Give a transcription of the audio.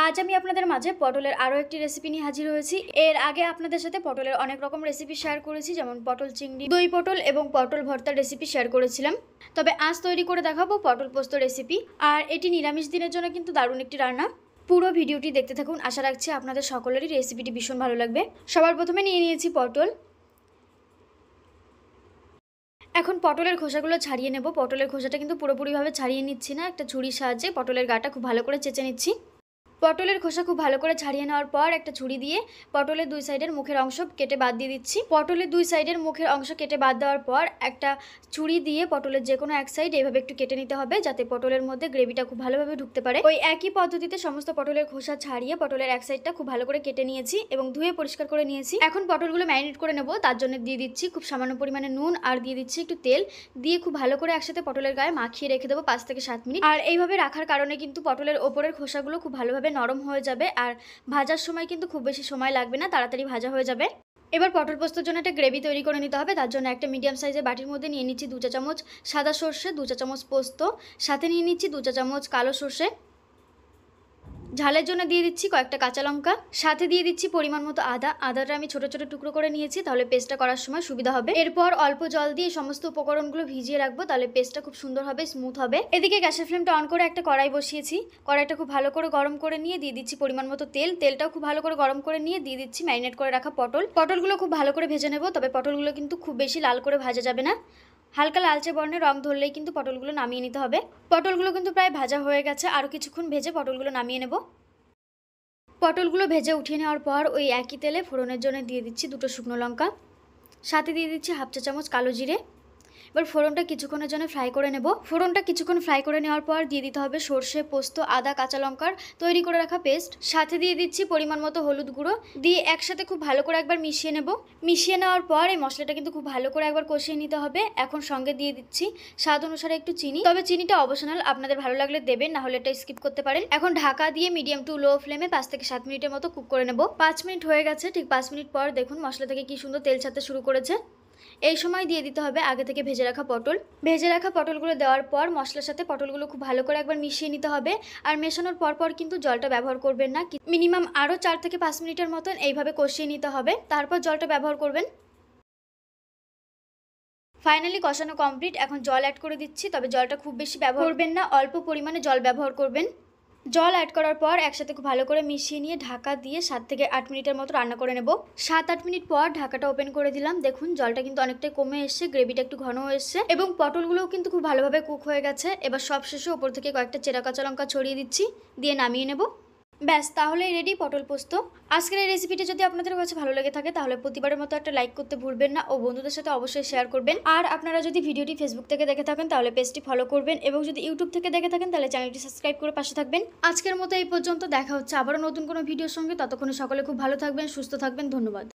আজ আমি আপনাদের মাঝে পটলের আরও একটি রেসিপি নিয়ে হাজির হয়েছি। এর আগে আপনাদের সাথে পটলের অনেক রকম রেসিপি শেয়ার করেছি, যেমন পটল চিংড়ি, দই পটল এবং পটল ভর্তার রেসিপি শেয়ার করেছিলাম। তবে আজ তৈরি করে দেখাবো পটল পোস্ত রেসিপি। আর এটি নিরামিষ দিনের জন্য কিন্তু দারুণ একটি রান্না। পুরো ভিডিওটি দেখতে থাকুন, আশা রাখছি আপনাদের সকলেরই রেসিপিটি ভীষণ ভালো লাগবে। সবার প্রথমে নিয়ে নিয়েছি পটল। এখন পটলের খোসাগুলো ছাড়িয়ে নেব। পটলের খোসাটা কিন্তু পুরোপুরিভাবে ছাড়িয়ে নিচ্ছি না, একটা ছুরির সাহায্যে পটলের গাটা খুব ভালো করে চেঁচে নিচ্ছি। পটলের খোসা খুব ভালো করে ছাড়িয়ে নেওয়ার পর একটা ছুরি দিয়ে পটলের দুই সাইডের মুখের অংশ কেটে বাদ দিয়ে দিচ্ছি। পটলের দুই সাইডের মুখের অংশ কেটে বাদ দেওয়ার পর একটা ছুরি দিয়ে পটলের যে কোনো এক সাইড এইভাবে একটু কেটে নিতে হবে, যাতে পটলের মধ্যে গ্রেভিটা খুব ভালোভাবে ঢুকতে পারে। ওই একই পদ্ধতিতে সমস্ত পটলের খোসা ছাড়িয়ে পটলের এক সাইডটা খুব ভালো করে কেটে নিয়েছি এবং ধুয়ে পরিষ্কার করে নিয়েছি। এখন পটলগুলো ম্যারিনেট করে নেব। তার জন্য দিয়ে দিচ্ছি খুব সামান্য পরিমাণে নুন আর দিয়ে দিচ্ছি একটু তেল, দিয়ে খুব ভালো করে একসাথে পটলের গায়ে মাখিয়ে রেখে দেবো 5 থেকে 7 মিনিট। আর এইভাবে রাখার কারণে কিন্তু পটলের ওপরের খোসাগুলো খুব ভালোভাবে নরম হয়ে যাবে, আর ভাজার সময় কিন্তু খুব বেশি সময় লাগবে না, তাড়াতাড়ি ভাজা হয়ে যাবে। এবার পটল পোস্তর জন্য একটা গ্রেভি তৈরি করে নিতে হবে। তার জন্য একটা মিডিয়াম সাইজের বাটির মধ্যে নিয়ে নিচ্ছি 2 চা চামচ সাদা সর্ষে, 2 চা চামচ পোস্ত, সাথে নিয়ে নিচ্ছি 2 চা চামচ কালো সর্ষে। ঝালের জন্য দিয়ে দিচ্ছি কয়েকটা কাঁচা লঙ্কা, সাথে দিয়ে দিচ্ছি পরিমাণ মতো আদাটা আমি ছোট ছোট টুকরো করে নিয়েছি, তাহলে পেস্টটা করার সময় সুবিধা হবে। এরপর অল্প জল দিয়ে সমস্ত উপকরণগুলো ভিজিয়ে রাখবো, তাহলে পেস্টটা খুব সুন্দর হবে, স্মুথ হবে। এদিকে গ্যাসের ফ্লেমটা অন করে একটা কড়াই বসিয়েছি। কড়াইটা খুব ভালো করে গরম করে নিয়ে দিয়ে দিচ্ছি পরিমাণ মতো তেল। তেলটাও খুব ভালো করে গরম করে নিয়ে দিয়ে দিচ্ছি ম্যারিনেট করে রাখা পটলগুলো খুব ভালো করে ভেজে নেব। তবে পটলগুলো কিন্তু খুব বেশি লাল করে ভাজা যাবে না, হালকা লালচে বর্ণের রং ধরলেই কিন্তু পটলগুলো নামিয়ে নিতে হবে। পটলগুলো কিন্তু প্রায় ভাজা হয়ে গেছে, আরও কিছুক্ষণ ভেজে পটলগুলো নামিয়ে নেব। পটলগুলো ভেজে উঠিয়ে নেওয়ার পর ওই একই তেলে ফোড়নের জন্য দিয়ে দিচ্ছি 2টো শুকনো লঙ্কা, সাথে দিয়ে দিচ্ছি 1/2 চা চামচ কালো জিরে। এবার ফোড়নটা কিছুক্ষণের জন্য ফ্রাই করে নেব। ফোড়নটা কিছুক্ষণ ফ্রাই করে নেওয়ার পর দিয়ে দিতে হবে সর্ষে, পোস্ত, আদা, কাঁচা লঙ্কার তৈরি করে রাখা পেস্ট, সাথে দিয়ে দিচ্ছি পরিমাণ মতো হলুদ গুঁড়ো, দিয়ে একসাথে খুব ভালো করে একবার মিশিয়ে নেব। মিশিয়ে নেওয়ার পর এই মশলাটা কিন্তু খুব ভালো করে একবার কষিয়ে নিতে হবে। এখন সঙ্গে দিয়ে দিচ্ছি স্বাদ অনুসারে একটু চিনি, তবে চিনিটা অপশনাল, আপনাদের ভালো লাগলে দেবেন, না হলে এটা স্কিপ করতে পারেন। এখন ঢাকা দিয়ে মিডিয়াম টু লো ফ্লেমে 5 থেকে 7 মিনিটের মতো কুক করে নেব। 5 মিনিট হয়ে গেছে। ঠিক 5 মিনিট পর দেখুন মশলা থেকে কি সুন্দর তেল ছাড়তে শুরু করেছে। এই সময় দিয়ে দিতে হবে আগে থেকে ভেজে রাখা পটল। ভেজে রাখা পটলগুলো দেওয়ার পর মশলার সাথে পটলগুলো খুব ভালো করে একবার মিশিয়ে নিতে হবে। আর মেশানোর পর কিন্তু জলটা ব্যবহার করবেন না, মিনিমাম আরও 4 থেকে 5 মিনিটের মতন এইভাবে কষিয়ে নিতে হবে, তারপর জলটা ব্যবহার করবেন। ফাইনালি কষানো কমপ্লিট। এখন জল অ্যাড করে দিচ্ছি, তবে জলটা খুব বেশি ব্যবহার করবেন না, অল্প পরিমাণে জল ব্যবহার করবেন। জল অ্যাড করার পর একসাথে খুব ভালো করে মিশিয়ে নিয়ে ঢাকা দিয়ে 7 থেকে 8 মিনিটের মতো রান্না করে নেব। 7-8 মিনিট পর ঢাকাটা ওপেন করে দিলাম। দেখুন জলটা কিন্তু অনেকটাই কমে এসছে, গ্রেভিটা একটু ঘন এসছে এবং পটলগুলোও কিন্তু খুব ভালোভাবে কুক হয়ে গেছে। এবার সব শেষে ওপর থেকে কয়েকটা চেরা কাঁচা লঙ্কা ছড়িয়ে দিচ্ছি, দিয়ে নামিয়ে নেব। ব্যাস, তাহলেই রেডি পটল পোস্ত। আজকের এই রেসিপিটা যদি আপনাদের কাছে ভালো লেগে থাকে তাহলে প্রতিবারের মতো একটা লাইক করতে ভুলবেন না ও বন্ধুদের সাথে অবশ্যই শেয়ার করবেন। আর আপনারা যদি ভিডিওটি ফেসবুক থেকে দেখে থাকেন তাহলে পেজটি ফলো করবেন, এবং যদি ইউটিউব থেকে দেখে থাকেন তাহলে চ্যানেলটি সাবস্ক্রাইব করে পাশে থাকবেন। আজকের মতো এই পর্যন্ত, দেখা হচ্ছে আবারও নতুন কোনো ভিডিওর সঙ্গে। ততক্ষণে সকলে খুব ভালো থাকবেন, সুস্থ থাকবেন। ধন্যবাদ।